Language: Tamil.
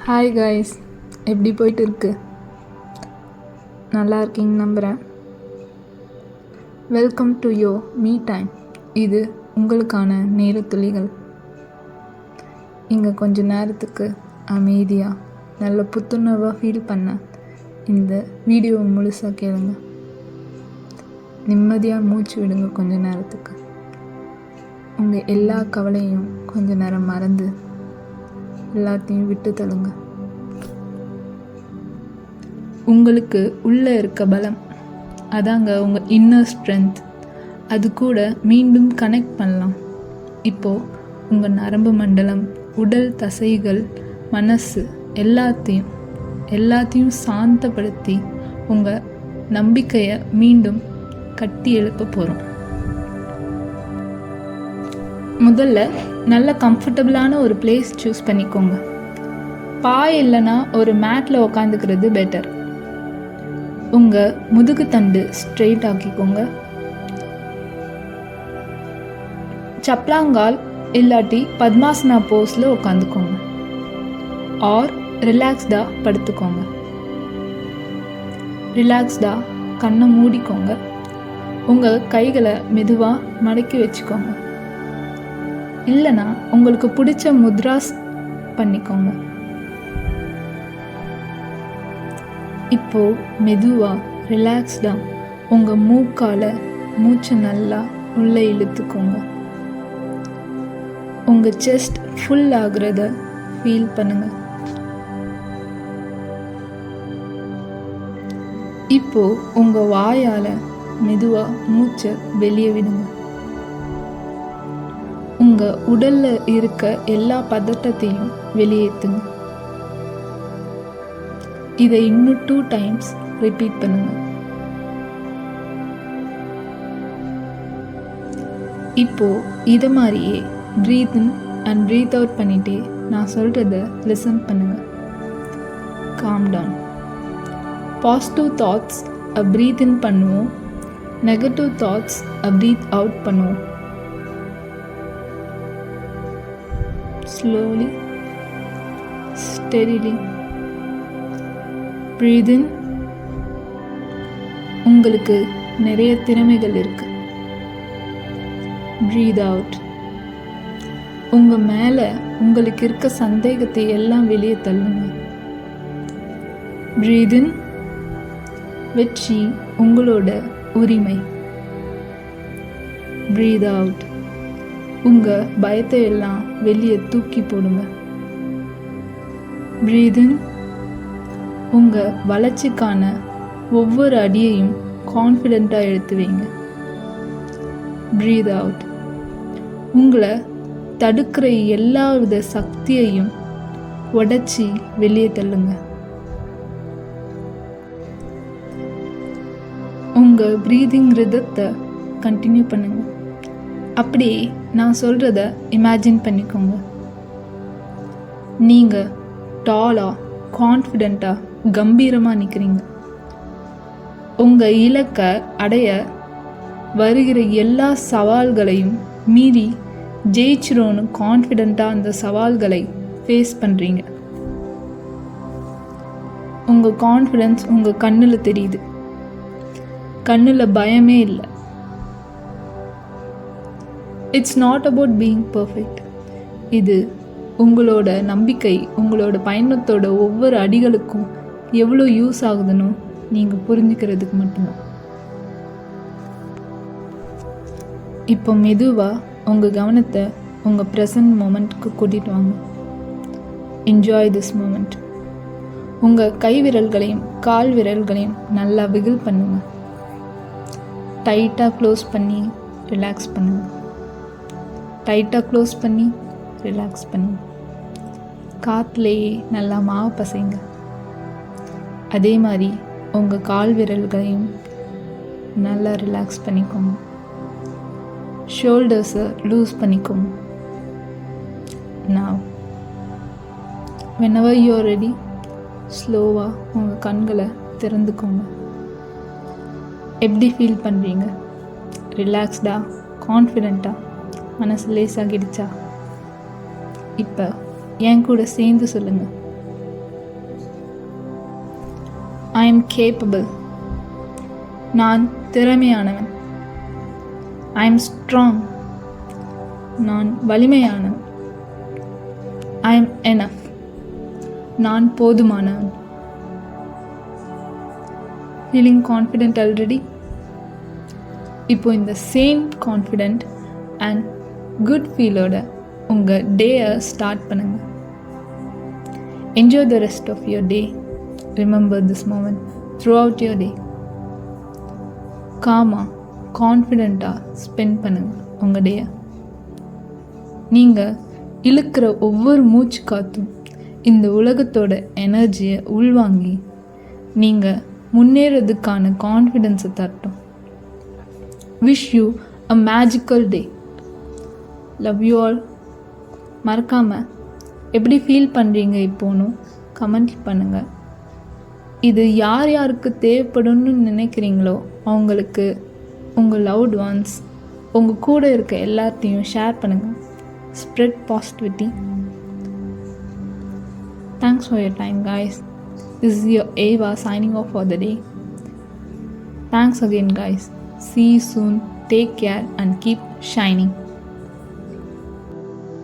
ஹாய் காய்ஸ், எப்படி போயிட்டு இருக்கு? நல்லா இருக்கீங்க நம்புகிறேன். Welcome to your me time. இது உங்களுக்கான நேரத்துளிகள். இங்கே கொஞ்ச நேரத்துக்கு அமைதியாக நல்ல புத்துணர்வாக ஃபீல் பண்ண இந்த வீடியோவை முழுசாக கேளுங்க. நிம்மதியாக மூச்சு விடுங்க. கொஞ்ச நேரத்துக்கு உங்கள் எல்லா கவலையும் கொஞ்ச நேரம் மறந்து எல்லாத்தையும் விட்டு தள்ளுங்க. உங்களுக்கு உள்ளே இருக்க பலம், அதாங்க உங்கள் இன்னர் ஸ்ட்ரென்த். அது கூட மீண்டும் கனெக்ட் பண்ணலாம். இப்போது உங்கள் நரம்பு மண்டலம், உடல் தசைகள், மனசு எல்லாத்தையும் சாந்தப்படுத்தி உங்கள் நம்பிக்கையை மீண்டும் கட்டி எழுப்ப போகிறோம். முதல்ல நல்ல கம்ஃபர்டபுளான ஒரு பிளேஸ் சூஸ் பண்ணிக்கோங்க. பாய் இல்லைன்னா ஒரு மேட்டில் உக்காந்துக்கிறது பெட்டர். உங்கள் முதுகு தண்டு ஸ்ட்ரெயிட் ஆக்கிக்கோங்க. சப்ளாங்கால் இல்லாட்டி பத்மாசனா போஸில் உட்காந்துக்கோங்க. ஆர் ரிலாக்ஸ்டாக படுத்துக்கோங்க. ரிலாக்ஸ்டாக கண்ணை மூடிக்கோங்க. உங்கள் கைகளை மெதுவாக மடக்கி வச்சுக்கோங்க. இல்லைனா உங்களுக்கு பிடிச்ச முத்ராஸ் பண்ணிக்கோங்க. இப்போது மெதுவாக ரிலாக்ஸ்டாக உங்கள் மூக்கால் மூச்சு நல்லா உள்ளே இழுத்துக்கோங்க. உங்கள் செஸ்ட் ஃபுல் ஆகுறத ஃபீல் பண்ணுங்க. இப்போது உங்கள் வாயால் மெதுவாக மூச்சை வெளியே விடுங்க. உங்கள் உடலில் இருக்க எல்லா பதட்டத்தையும் வெளியேற்றுங்க. இதை இன்னும் 2 times ரிப்பீட் பண்ணுங்க. இப்போ இதை மாதிரியே breathe in and breathe out பண்ணிட்டே நான் சொல்கிறத லிசன் பண்ணுங்க. Calm down. Positive thoughts breathe in பண்ணுவோம். நெகட்டிவ் தாட்ஸ் ப்ரீத் அவுட் பண்ணுவோம். Slowly, steadily. Breathe in. உங்களுக்கு நிறைய திறமைகள் இருக்கு. Breathe out. உங்க மேல உங்களுக்கு இருக்க சந்தேகத்தை எல்லாம் வெளியே தள்ளுங்க. Breathe in. வெற்றி உங்களோட உரிமை. Breathe out. உங்கள் பயத்தை எல்லாம் வெளியே தூக்கி போடுங்க. Breathe in. உங்கள் வளர்ச்சிக்கான ஒவ்வொரு அடியையும் கான்ஃபிடெண்ட்டாக எடுத்து வைங்க. Breathe out. உங்களை தடுக்கிற எல்லா வித சக்தியையும் உடைச்சி வெளியே தள்ளுங்க. உங்கள் ப்ரீதிங் ரிதத்தை கண்டினியூ பண்ணுங்க. அப்படியே நான் சொல்கிறத இமேஜின் பண்ணிக்கோங்க. நீங்கள் டாலாக, கான்ஃபிடெண்ட்டாக, கம்பீரமாக நிற்கிறீங்க. உங்கள் இலக்கை அடைய வருகிற எல்லா சவால்களையும் மீறி ஜெயிச்சிரோன்னு கான்ஃபிடெண்ட்டாக அந்த சவால்களை ஃபேஸ் பண்ணுறீங்க. உங்கள் கான்ஃபிடென்ஸ் உங்கள் கண்ணில் தெரியுது. கண்ணில் பயமே இல்லை. It's not about being perfect. இது உங்களோட நம்பிக்கை உங்களோட பயணத்தோட ஒவ்வொரு அடிகளுக்கும் எவ்வளோ யூஸ் ஆகுதுன்னு நீங்கள் புரிஞ்சுக்கிறதுக்கு மட்டும்தான். இப்போ மெதுவாக உங்கள் கவனத்தை உங்கள் ப்ரெசன்ட் மூமெண்ட்டுக்கு கூட்டிகிட்டு வாங்க. Enjoy this moment. உங்கள் கை விரல்களையும் கால் விரல்களையும் நல்லா விகில் பண்ணுங்க. டைட்டாக க்ளோஸ் பண்ணி ரிலாக்ஸ் பண்ணுங்க. டைட்டாக க்ளோஸ் பண்ணி ரிலாக்ஸ் பண்ணுங்க. காற்றுலேயே நல்லா மாவு பசைங்க. அதே மாதிரி உங்கள் கால் விரல்களையும் நல்லா ரிலாக்ஸ் பண்ணிக்கோங்க. ஷோல்டர்ஸை லூஸ் பண்ணிக்கோங்க. Now, whenever you are ready, ஸ்லோவாக உங்கள் கண்களை திறந்துக்கோங்க. எப்படி ஃபீல் பண்ணுறீங்க? ரிலாக்ஸ்டாக, கான்ஃபிடெண்ட்டாக, மனசு லேசாகிடுச்சா? இப்போ என் கூட சேர்ந்து சொல்லுங்கள். I am capable. நான் திறமையானவன். I am strong. நான் வலிமையானவன். I am enough. நான் போதுமானவன். Feeling confident already? இப்போ இந்த சேம் கான்ஃபிடென்ட் அண்ட் குட் ஃபீலோட உங்கள் டேயை ஸ்டார்ட் பண்ணுங்கள். Enjoy the rest of your day. Remember this moment throughout your day. காமாக கான்ஃபிடெண்ட்டாக ஸ்பெண்ட் பண்ணுங்கள் உங்கள் டேயை. நீங்கள் இழுக்கிற ஒவ்வொரு மூச்சு காத்தும் இந்த உலகத்தோட எனர்ஜியை உள்வாங்கி நீங்கள் முன்னேறதுக்கான கான்ஃபிடென்ஸை தரட்டும். Wish you a magical day. Love you all. மறக்காமல் எப்படி ஃபீல் பண்ணுறீங்க இப்போன்னு கமெண்ட் பண்ணுங்கள். இது யார் யாருக்கு தேவைப்படும்னு நினைக்கிறீங்களோ அவங்களுக்கு உங்கள் லவ்ட் ஒன்ஸ் உங்கள் கூட இருக்க எல்லாத்தையும் ஷேர் பண்ணுங்கள். Spread positivity. Thanks for your time guys. This is your Ava signing off for the day. Thanks again guys. See you soon. Take care and keep shining.